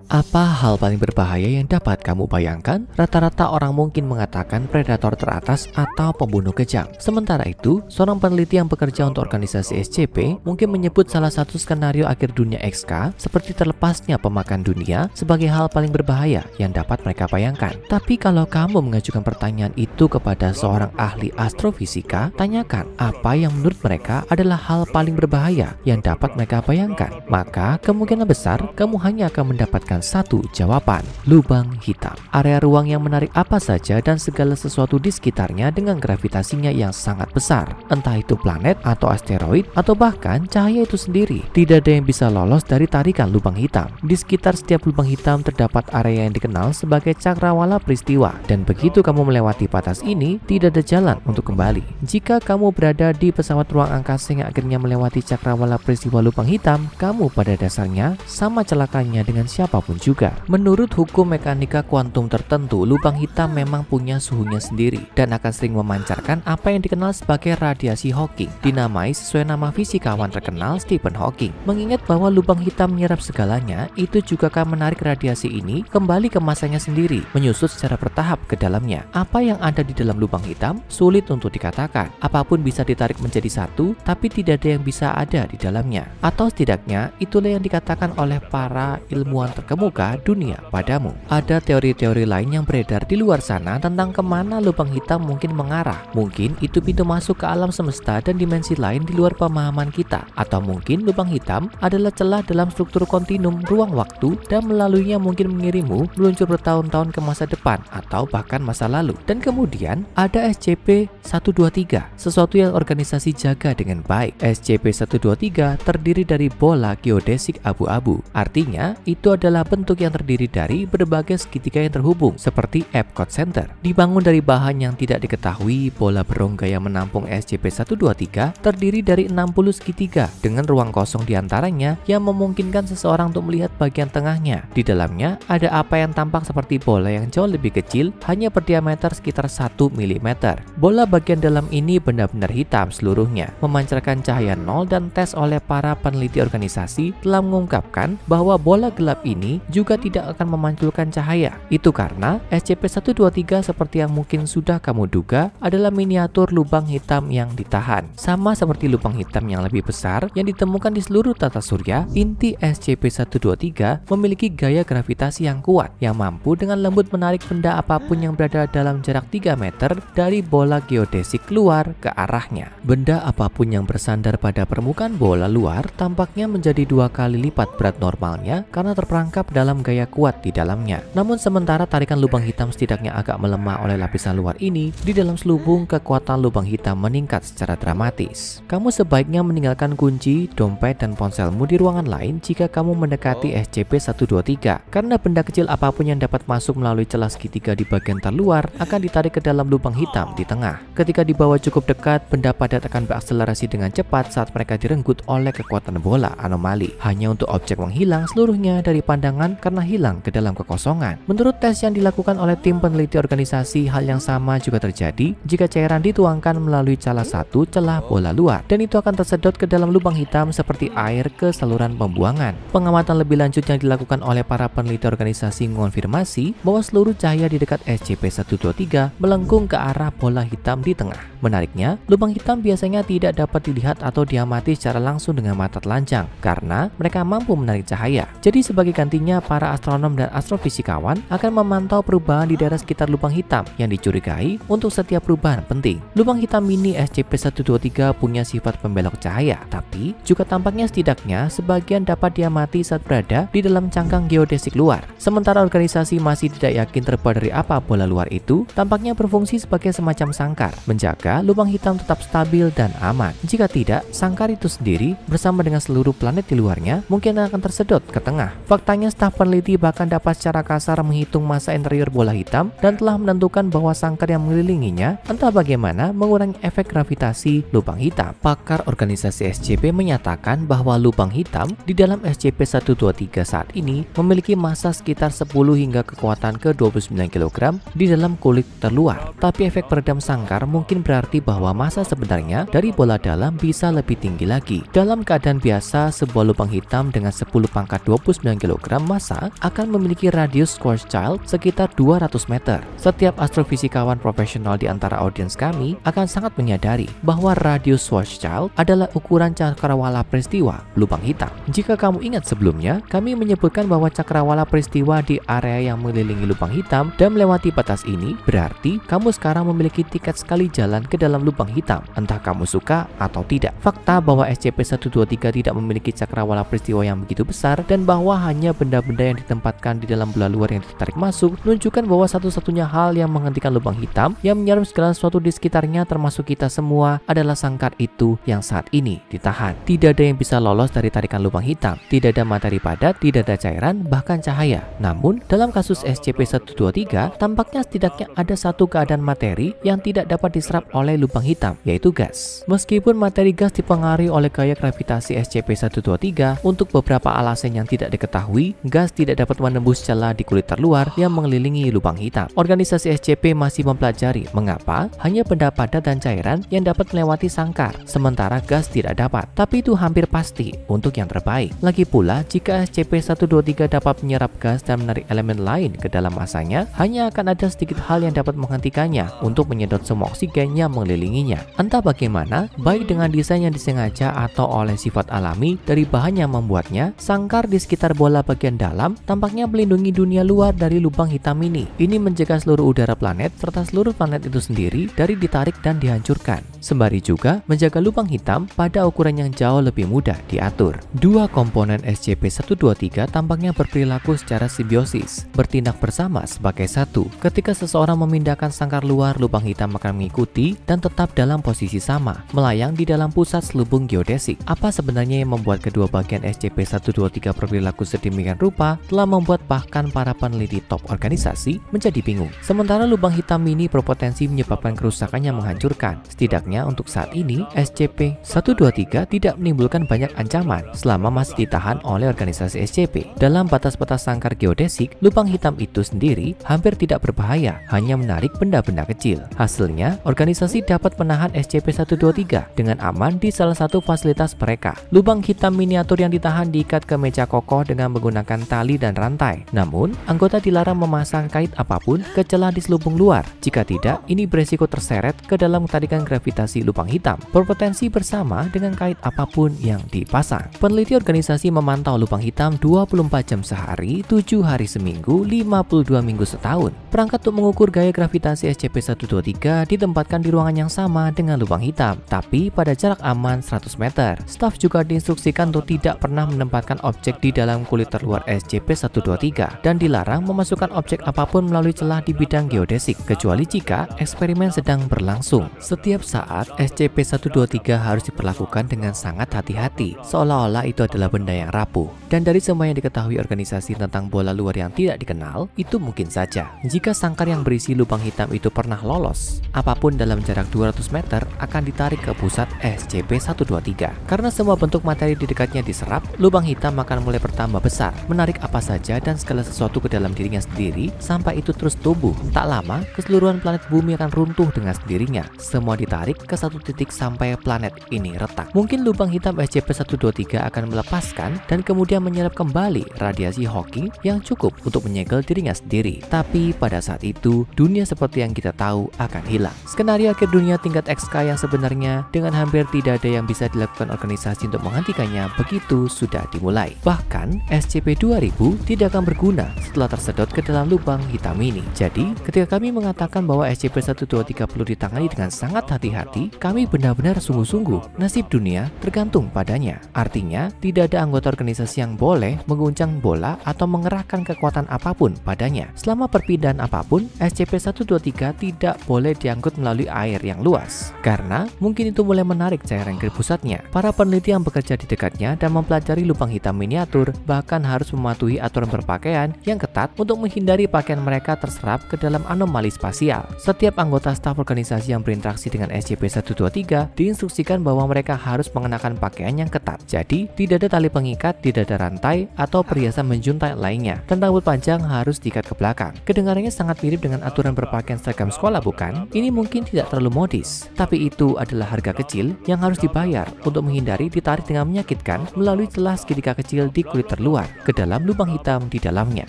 Apa hal paling berbahaya yang dapat kamu bayangkan? Rata-rata orang mungkin mengatakan predator teratas atau pembunuh kejam. Sementara itu, seorang peneliti yang bekerja untuk organisasi SCP mungkin menyebut salah satu skenario akhir dunia XK seperti terlepasnya pemakan dunia sebagai hal paling berbahaya yang dapat mereka bayangkan. Tapi kalau kamu mengajukan pertanyaan itu kepada seorang ahli astrofisika, tanyakan apa yang menurut mereka adalah hal paling berbahaya yang dapat mereka bayangkan. Maka kemungkinan besar kamu hanya akan mendapatkan satu jawaban: lubang hitam. Area ruang yang menarik apa saja dan segala sesuatu di sekitarnya dengan gravitasinya yang sangat besar. Entah itu planet atau asteroid atau bahkan cahaya itu sendiri. Tidak ada yang bisa lolos dari tarikan lubang hitam. Di sekitar setiap lubang hitam terdapat area yang dikenal sebagai cakrawala peristiwa. Dan begitu kamu melewati batas ini, tidak ada jalan untuk kembali. Jika kamu berada di pesawat ruang angkasa yang akhirnya melewati cakrawala peristiwa lubang hitam, kamu pada dasarnya sama celakanya dengan siapapun juga. Menurut hukum mekanika kuantum tertentu, lubang hitam memang punya suhunya sendiri dan akan sering memancarkan apa yang dikenal sebagai radiasi Hawking, dinamai sesuai nama fisikawan terkenal Stephen Hawking. Mengingat bahwa lubang hitam menyerap segalanya, itu juga akan menarik radiasi ini kembali ke masanya sendiri, menyusut secara bertahap ke dalamnya. Apa yang ada di dalam lubang hitam sulit untuk dikatakan. Apapun bisa ditarik menjadi satu, tapi tidak ada yang bisa ada di dalamnya. Atau setidaknya itulah yang dikatakan oleh para ilmuwan terkemuka dunia padamu. Ada teori-teori lain yang beredar di luar sana tentang kemana lubang hitam mungkin mengarah. Mungkin itu pintu masuk ke alam semesta dan dimensi lain di luar pemahaman kita. Atau mungkin lubang hitam adalah celah dalam struktur kontinum ruang waktu dan melaluinya mungkin mengirimmu meluncur bertahun-tahun ke masa depan atau bahkan masa lalu. Dan kemudian ada SCP-123, sesuatu yang organisasi jaga dengan baik. SCP-123 terdiri dari bola geodesik abu-abu. Artinya, itu adalah bentuk yang terdiri dari berbagai segitiga yang terhubung seperti Epcot Center. Dibangun dari bahan yang tidak diketahui, bola berongga yang menampung SCP-123 terdiri dari 60 segitiga dengan ruang kosong di antaranya yang memungkinkan seseorang untuk melihat bagian tengahnya. Di dalamnya ada apa yang tampak seperti bola yang jauh lebih kecil, hanya berdiameter sekitar 1 mm. Bola bagian dalam ini benar-benar hitam seluruhnya, memancarkan cahaya nol, dan tes oleh para peneliti organisasi telah mengungkapkan bahwa bola gelap ini juga tidak akan memanculkan cahaya. Itu karena SCP-123 seperti yang mungkin sudah kamu duga adalah miniatur lubang hitam yang ditahan. Sama seperti lubang hitam yang lebih besar yang ditemukan di seluruh tata surya, inti SCP-123 memiliki gaya gravitasi yang kuat yang mampu dengan lembut menarik benda apapun yang berada dalam jarak 3 meter dari bola geodesik keluar ke arahnya. Benda apapun yang bersandar pada permukaan bola luar tampaknya menjadi 2 kali lipat berat normalnya karena terperangkap dalam gaya kuat di dalamnya. Namun sementara tarikan lubang hitam setidaknya agak melemah oleh lapisan luar ini, di dalam selubung kekuatan lubang hitam meningkat secara dramatis. Kamu sebaiknya meninggalkan kunci, dompet, dan ponselmu di ruangan lain jika kamu mendekati SCP-123 karena benda kecil apapun yang dapat masuk melalui celah segitiga di bagian terluar akan ditarik ke dalam lubang hitam di tengah. Ketika dibawa cukup dekat, benda padat akan berakselerasi dengan cepat saat mereka direnggut oleh kekuatan bola anomali, hanya untuk objek menghilang seluruhnya dari pandangan karena hilang ke dalam kekosongan. Menurut tes yang dilakukan oleh tim peneliti organisasi, hal yang sama juga terjadi jika cairan dituangkan melalui salah satu celah bola luar, dan itu akan tersedot ke dalam lubang hitam seperti air ke saluran pembuangan. Pengamatan lebih lanjut yang dilakukan oleh para peneliti organisasi mengonfirmasi bahwa seluruh cahaya di dekat SCP-123 melengkung ke arah bola hitam di tengah. Menariknya, lubang hitam biasanya tidak dapat dilihat atau diamati secara langsung dengan mata telanjang karena mereka mampu menarik cahaya. Jadi sebagai gantinya, para astronom dan astrofisikawan akan memantau perubahan di daerah sekitar lubang hitam yang dicurigai untuk setiap perubahan penting. Lubang hitam mini SCP-123 punya sifat pembelok cahaya, tapi juga tampaknya setidaknya sebagian dapat diamati saat berada di dalam cangkang geodesik luar. Sementara organisasi masih tidak yakin terbuat dari apa bola luar itu, tampaknya berfungsi sebagai semacam sangkar, menjaga lubang hitam tetap stabil dan aman. Jika tidak, sangkar itu sendiri bersama dengan seluruh planet di luarnya mungkin akan tersedot ke tengah. Faktanya, staf peneliti bahkan dapat secara kasar menghitung massa interior bola hitam dan telah menentukan bahwa sangkar yang mengelilinginya entah bagaimana mengurangi efek gravitasi lubang hitam. Pakar organisasi SCP menyatakan bahwa lubang hitam di dalam SCP-123 saat ini memiliki massa sekitar 10 hingga kekuatan ke-29 kg di dalam kulit terluar. Tapi efek peredam sangkar mungkin berarti bahwa massa sebenarnya dari bola dalam bisa lebih tinggi lagi. Dalam keadaan biasa, sebuah lubang hitam dengan 10 pangkat 29 kg kg massa akan memiliki radius Schwarzschild sekitar 200 meter. Setiap astrofisikawan profesional di antara audiens kami akan sangat menyadari bahwa radius Schwarzschild adalah ukuran cakrawala peristiwa lubang hitam. Jika kamu ingat sebelumnya, kami menyebutkan bahwa cakrawala peristiwa di area yang mengelilingi lubang hitam dan melewati batas ini berarti kamu sekarang memiliki tiket sekali jalan ke dalam lubang hitam, entah kamu suka atau tidak. Fakta bahwa SCP-123 tidak memiliki cakrawala peristiwa yang begitu besar dan bahwa hanya benda-benda yang ditempatkan di dalam bola luar yang ditarik masuk menunjukkan bahwa satu-satunya hal yang menghentikan lubang hitam yang menyerap segala sesuatu di sekitarnya termasuk kita semua adalah sangkar itu yang saat ini ditahan. Tidak ada yang bisa lolos dari tarikan lubang hitam. Tidak ada materi padat, tidak ada cairan, bahkan cahaya. Namun, dalam kasus SCP-123, tampaknya setidaknya ada satu keadaan materi yang tidak dapat diserap oleh lubang hitam, yaitu gas. Meskipun materi gas dipengaruhi oleh gaya gravitasi SCP-123, untuk beberapa alasan yang tidak diketahui, gas tidak dapat menembus celah di kulit terluar yang mengelilingi lubang hitam. Organisasi SCP masih mempelajari mengapa hanya benda padat dan cairan yang dapat melewati sangkar, sementara gas tidak dapat. Tapi itu hampir pasti untuk yang terbaik. Lagi pula, jika SCP-123 dapat menyerap gas dan menarik elemen lain ke dalam masanya, hanya akan ada sedikit hal yang dapat menghentikannya untuk menyedot semua oksigen yang mengelilinginya. Entah bagaimana, baik dengan desain yang disengaja atau oleh sifat alami dari bahan yang membuatnya, sangkar di sekitar bola bagian dalam tampaknya melindungi dunia luar dari lubang hitam ini. Ini menjaga seluruh udara planet serta seluruh planet itu sendiri dari ditarik dan dihancurkan. Sembari juga menjaga lubang hitam pada ukuran yang jauh lebih mudah diatur. Dua komponen SCP-123 tampaknya berperilaku secara simbiosis, bertindak bersama sebagai satu. Ketika seseorang memindahkan sangkar luar, lubang hitam akan mengikuti dan tetap dalam posisi sama, melayang di dalam pusat selubung geodesik. Apa sebenarnya yang membuat kedua bagian SCP-123 berperilaku sedemikian rupa telah membuat bahkan para peneliti top organisasi menjadi bingung. Sementara lubang hitam ini berpotensi menyebabkan kerusakan yang menghancurkan. Setidaknya untuk saat ini, SCP-123 tidak menimbulkan banyak ancaman selama masih ditahan oleh organisasi SCP. Dalam batas-batas sangkar geodesik, lubang hitam itu sendiri hampir tidak berbahaya, hanya menarik benda-benda kecil. Hasilnya, organisasi dapat menahan SCP-123 dengan aman di salah satu fasilitas mereka. Lubang hitam miniatur yang ditahan diikat ke meja kokoh dengan menggunakan tali dan rantai. Namun, anggota dilarang memasang kait apapun ke celah di selubung luar. Jika tidak, ini beresiko terseret ke dalam tarikan gravitasi lubang hitam, berpotensi bersama dengan kait apapun yang dipasang. Peneliti organisasi memantau lubang hitam 24 jam sehari, 7 hari seminggu, 52 minggu setahun. Perangkat untuk mengukur gaya gravitasi SCP-123 ditempatkan di ruangan yang sama dengan lubang hitam, tapi pada jarak aman 100 meter. Staf juga diinstruksikan untuk tidak pernah menempatkan objek di dalam kulit terluar SCP-123 dan dilarang memasukkan objek apapun melalui celah di bidang geodesik, kecuali jika eksperimen sedang berlangsung. Setiap saat, SCP-123 harus diperlakukan dengan sangat hati-hati, seolah-olah itu adalah benda yang rapuh. Dan dari semua yang diketahui organisasi tentang bola luar yang tidak dikenal, itu mungkin saja. Jika sangkar yang berisi lubang hitam itu pernah lolos, apapun dalam jarak 200 meter akan ditarik ke pusat SCP-123. Karena semua bentuk materi di dekatnya diserap, lubang hitam akan mulai bertambah besar, menarik apa saja dan segala sesuatu ke dalam dirinya sendiri sampai itu terus tumbuh. Tak lama, keseluruhan planet bumi akan runtuh dengan sendirinya. Semua ditarik ke satu titik sampai planet ini retak. Mungkin lubang hitam SCP-123 akan melepaskan dan kemudian menyerap kembali radiasi Hawking yang cukup untuk menyegel dirinya sendiri. Tapi pada saat itu, dunia seperti yang kita tahu akan hilang. Skenario akhir dunia tingkat XK yang sebenarnya dengan hampir tidak ada yang bisa dilakukan organisasi untuk menghentikannya begitu sudah dimulai. Bahkan, SCP-2000 tidak akan berguna setelah tersedot ke dalam lubang hitam ini. Jadi, ketika kami mengatakan bahwa SCP-123 perlu ditangani dengan sangat hati-hati, kami benar-benar sungguh-sungguh. Nasib dunia tergantung padanya. Artinya, tidak ada anggota organisasi yang boleh mengguncang bola atau mengerahkan kekuatan apapun padanya. Selama perpindahan apapun, SCP-123 tidak boleh diangkut melalui air yang luas, karena mungkin itu mulai menarik cairan ke pusatnya. Para peneliti yang bekerja di dekatnya dan mempelajari lubang hitam miniatur bahkan harus mematuhi aturan berpakaian yang ketat untuk menghindari pakaian mereka terserap ke dalam anomali spasial. Setiap anggota staf organisasi yang berinteraksi dengan SCP-123 diinstruksikan bahwa mereka harus mengenakan pakaian yang ketat. Jadi, tidak ada tali pengikat, tidak ada rantai, atau perhiasan menjuntai lainnya. Dan rambut panjang harus diikat ke belakang. Kedengarannya sangat mirip dengan aturan berpakaian seragam sekolah, bukan? Ini mungkin tidak terlalu modis, tapi itu adalah harga kecil yang harus dibayar untuk menghindari ditarik dengan menyakitkan melalui celah segitiga kecil di kulit terluar. ke dalam lubang hitam di dalamnya.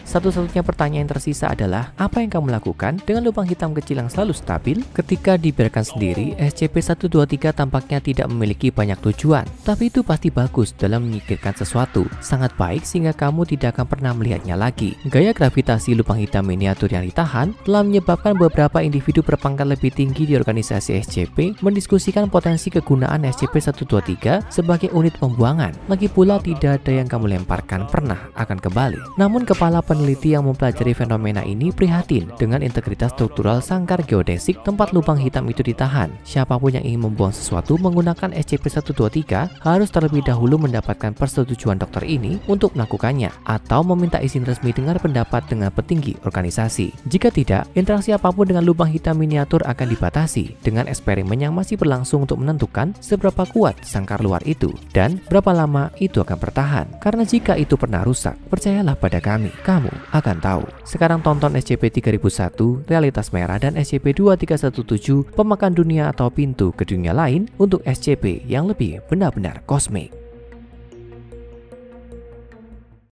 Satu-satunya pertanyaan yang tersisa adalah, apa yang kamu lakukan dengan lubang hitam kecil yang selalu stabil? Ketika dibiarkan sendiri, SCP-123 tampaknya tidak memiliki banyak tujuan, tapi itu pasti bagus dalam menyingkirkan sesuatu. Sangat baik sehingga kamu tidak akan pernah melihatnya lagi. Gaya gravitasi lubang hitam miniatur yang ditahan telah menyebabkan beberapa individu berpangkat lebih tinggi di organisasi SCP mendiskusikan potensi kegunaan SCP-123 sebagai unit pembuangan. Lagi pula tidak ada yang kamu lemparkan pernah akan kembali. Namun kepala peneliti yang mempelajari fenomena ini prihatin dengan integritas struktural sangkar geodesik tempat lubang hitam itu ditahan. Siapapun yang ingin membuang sesuatu menggunakan SCP-123 harus terlebih dahulu mendapatkan persetujuan dokter ini untuk melakukannya atau meminta izin resmi dengar pendapat dengan petinggi organisasi. Jika tidak, interaksi apapun dengan lubang hitam miniatur akan dibatasi dengan eksperimen yang masih berlangsung untuk menentukan seberapa kuat sangkar luar itu dan berapa lama itu akan bertahan. Karena jika itu pernah rusak, percayalah pada kami, kamu akan tahu. Sekarang tonton SCP-3001, Realitas Merah, dan SCP-2317, Pemakan Dunia atau Pintu ke Dunia Lain untuk SCP yang lebih benar-benar kosmik.